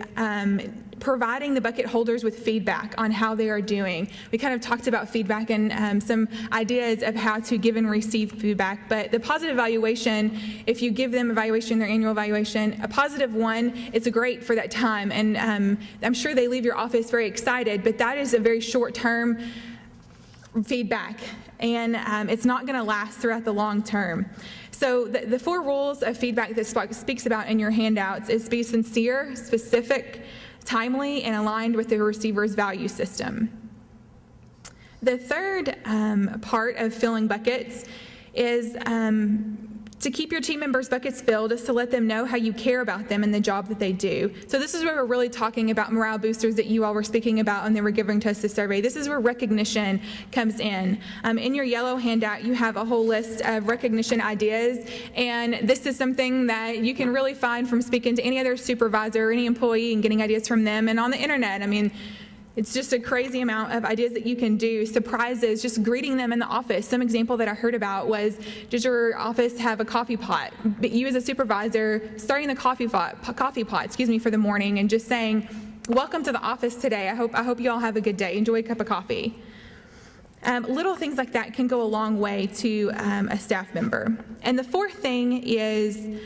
providing the bucket holders with feedback on how they are doing. We kind of talked about feedback and some ideas of how to give and receive feedback, but the positive evaluation, if you give them evaluation, their annual evaluation, a positive one, it's great for that time, and I'm sure they leave your office very excited, but that is a very short-term feedback, and it's not going to last throughout the long term. So the 4 rules of feedback that Spock speaks about in your handouts is be sincere, specific, timely, and aligned with the receiver's value system. The third part of filling buckets is to keep your team members' buckets filled is to let them know how you care about them and the job that they do. So this is where we're really talking about morale boosters that you all were speaking about when they were giving to us the survey. This is where recognition comes in. In your yellow handout, you have a whole list of recognition ideas, and this is something that you can really find from speaking to any other supervisor or any employee and getting ideas from them, and on the internet. I mean, it's just a crazy amount of ideas that you can do. Surprises, just greeting them in the office. Some example that I heard about was, did your office have a coffee pot? But you as a supervisor starting the coffee pot, for the morning and just saying, welcome to the office today. I hope you all have a good day. Enjoy a cup of coffee. Little things like that can go a long way to a staff member. And the fourth thing is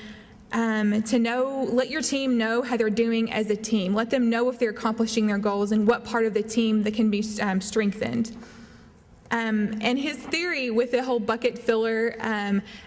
let your team know how they're doing as a team. Let them know if they're accomplishing their goals and what part of the team that can be strengthened. And his theory with the whole bucket filler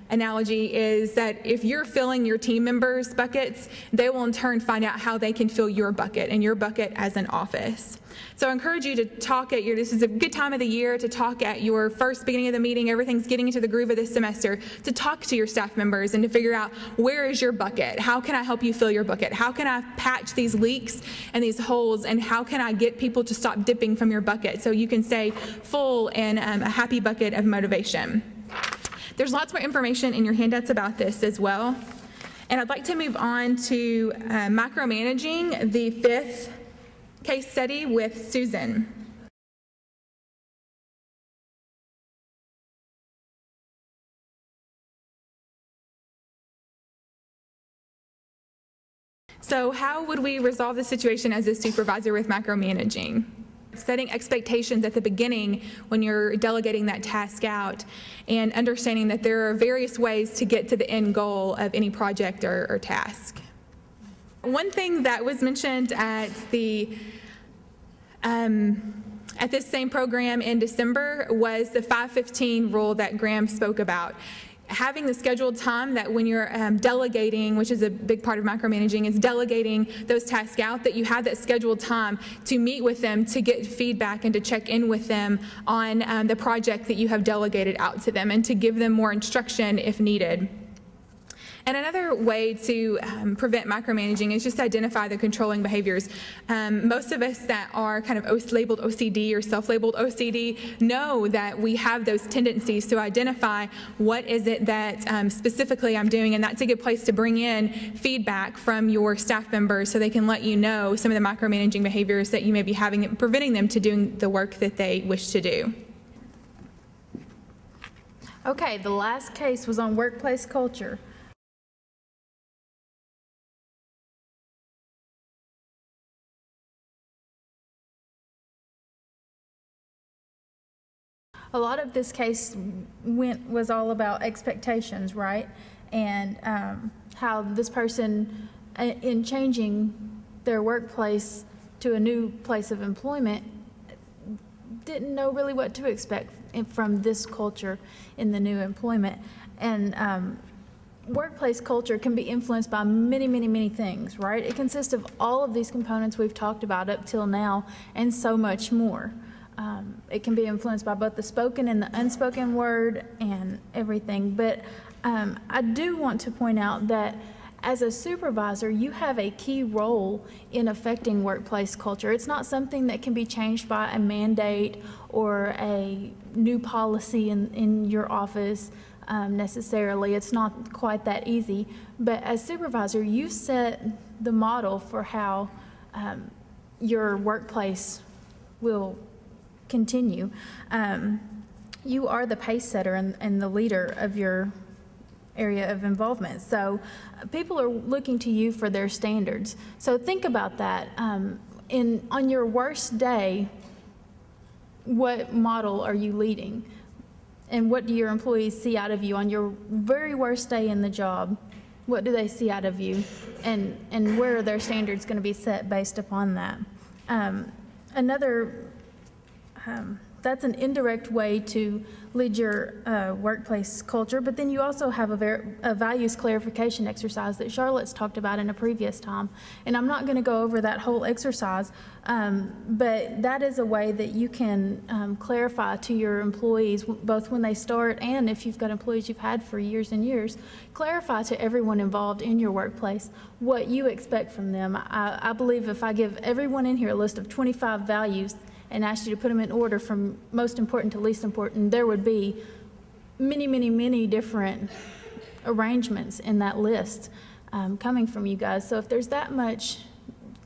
analogy is that if you're filling your team members' buckets, they will in turn find out how they can fill your bucket and your bucket as an office. So I encourage you to this is a good time of the year to talk at your first beginning of the meeting, everything's getting into the groove of this semester, to talk to your staff members and to figure out, where is your bucket? How can I help you fill your bucket? How can I patch these leaks and these holes, and how can I get people to stop dipping from your bucket so you can stay full and a happy bucket of motivation? There's lots more information in your handouts about this as well. And I'd like to move on to micromanaging, the 5th case study with Susan. So how would we resolve the situation as a supervisor with micromanaging? Setting expectations at the beginning when you're delegating that task out, and understanding that there are various ways to get to the end goal of any project or task. One thing that was mentioned at this same program in December was the 5:15 rule that Graham spoke about. Having the scheduled time that when you're delegating, which is a big part of micromanaging, is delegating those tasks out, that you have that scheduled time to meet with them, to get feedback and to check in with them on the project that you have delegated out to them, and to give them more instruction if needed. And another way to prevent micromanaging is just to identify the controlling behaviors. Most of us that are kind of labeled OCD or self-labeled OCD know that we have those tendencies, to identify what is it that specifically I'm doing, and that's a good place to bring in feedback from your staff members so they can let you know some of the micromanaging behaviors that you may be having, preventing them to doing the work that they wish to do. Okay, the last case was on workplace culture. A lot of this case was all about expectations, right? And how this person, in changing their workplace to a new place of employment, didn't know really what to expect from this culture in the new employment. And workplace culture can be influenced by many, many, many things, right? It consists of all of these components we've talked about up till now, and so much more. It can be influenced by both the spoken and the unspoken word and everything. But I do want to point out that as a supervisor, you have a key role in affecting workplace culture. It's not something that can be changed by a mandate or a new policy in your office necessarily. It's not quite that easy. But as supervisor, you set the model for how your workplace will continue. You are the pace setter and the leader of your area of involvement. So people are looking to you for their standards. So think about that. On your worst day, what model are you leading? And what do your employees see out of you on your very worst day in the job? What do they see out of you? And where are their standards going to be set based upon that? That's an indirect way to lead your workplace culture, but then you also have a values clarification exercise that Charlotte's talked about in a previous time. And I'm not going to go over that whole exercise, but that is a way that you can clarify to your employees, both when they start and if you've got employees you've had for years and years, clarify to everyone involved in your workplace what you expect from them. I believe if I give everyone in here a list of 25 values and asked you to put them in order from most important to least important, there would be many, many, many different arrangements in that list coming from you guys. So if there's that much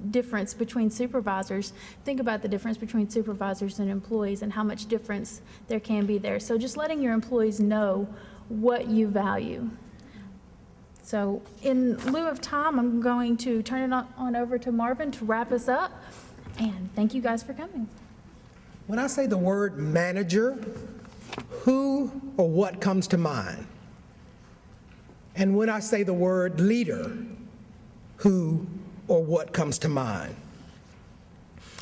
difference between supervisors, think about the difference between supervisors and employees and how much difference there can be there. So just letting your employees know what you value. So in lieu of time, I'm going to turn it on over to Marvin to wrap us up. And thank you guys for coming. When I say the word manager, who or what comes to mind? And when I say the word leader, who or what comes to mind?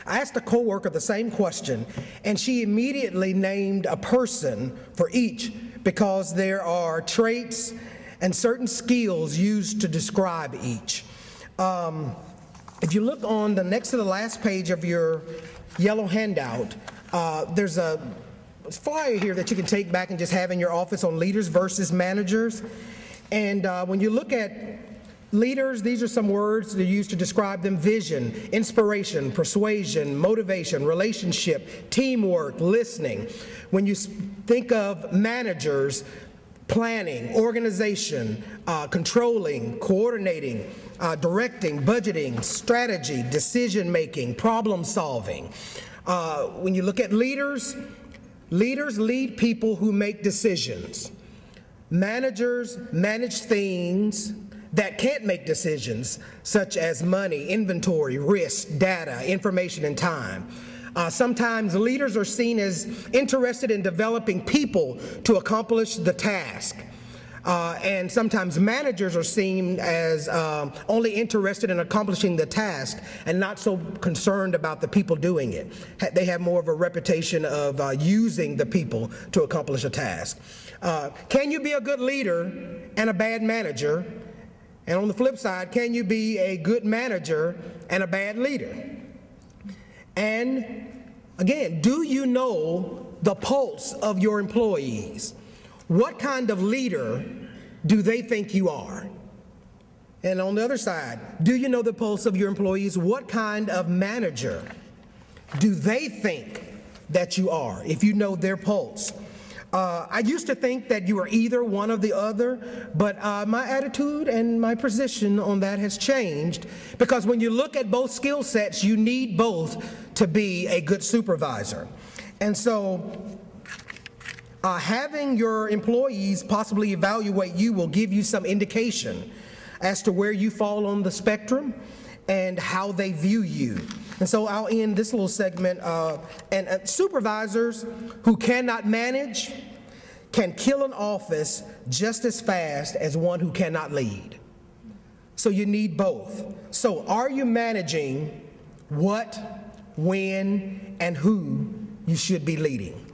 I asked a coworker the same question, and she immediately named a person for each because there are traits and certain skills used to describe each. If you look on the next to the last page of your yellow handout, there's a flyer here that you can take back and just have in your office on leaders versus managers. And when you look at leaders, these are some words that are used to describe them: vision, inspiration, persuasion, motivation, relationship, teamwork, listening. When you think of managers, planning, organization, controlling, coordinating, directing, budgeting, strategy, decision-making, problem-solving. When you look at leaders, leaders lead people who make decisions. Managers manage things that can't make decisions, such as money, inventory, risk, data, information, and time. Sometimes leaders are seen as interested in developing people to accomplish the task. And sometimes managers are seen as only interested in accomplishing the task and not so concerned about the people doing it. They have more of a reputation of using the people to accomplish a task. Can you be a good leader and a bad manager? And on the flip side, can you be a good manager and a bad leader? And again, do you know the pulse of your employees? What kind of leader do they think you are? And on the other side, do you know the pulse of your employees? What kind of manager do they think that you are, if you know their pulse? I used to think that you were either one or the other, but my attitude and my position on that has changed, because when you look at both skill sets, you need both to be a good supervisor. And so having your employees possibly evaluate you will give you some indication as to where you fall on the spectrum and how they view you. And so I'll end this little segment. And supervisors who cannot manage can kill an office just as fast as one who cannot lead. So you need both. So are you managing what, when, and who you should be leading?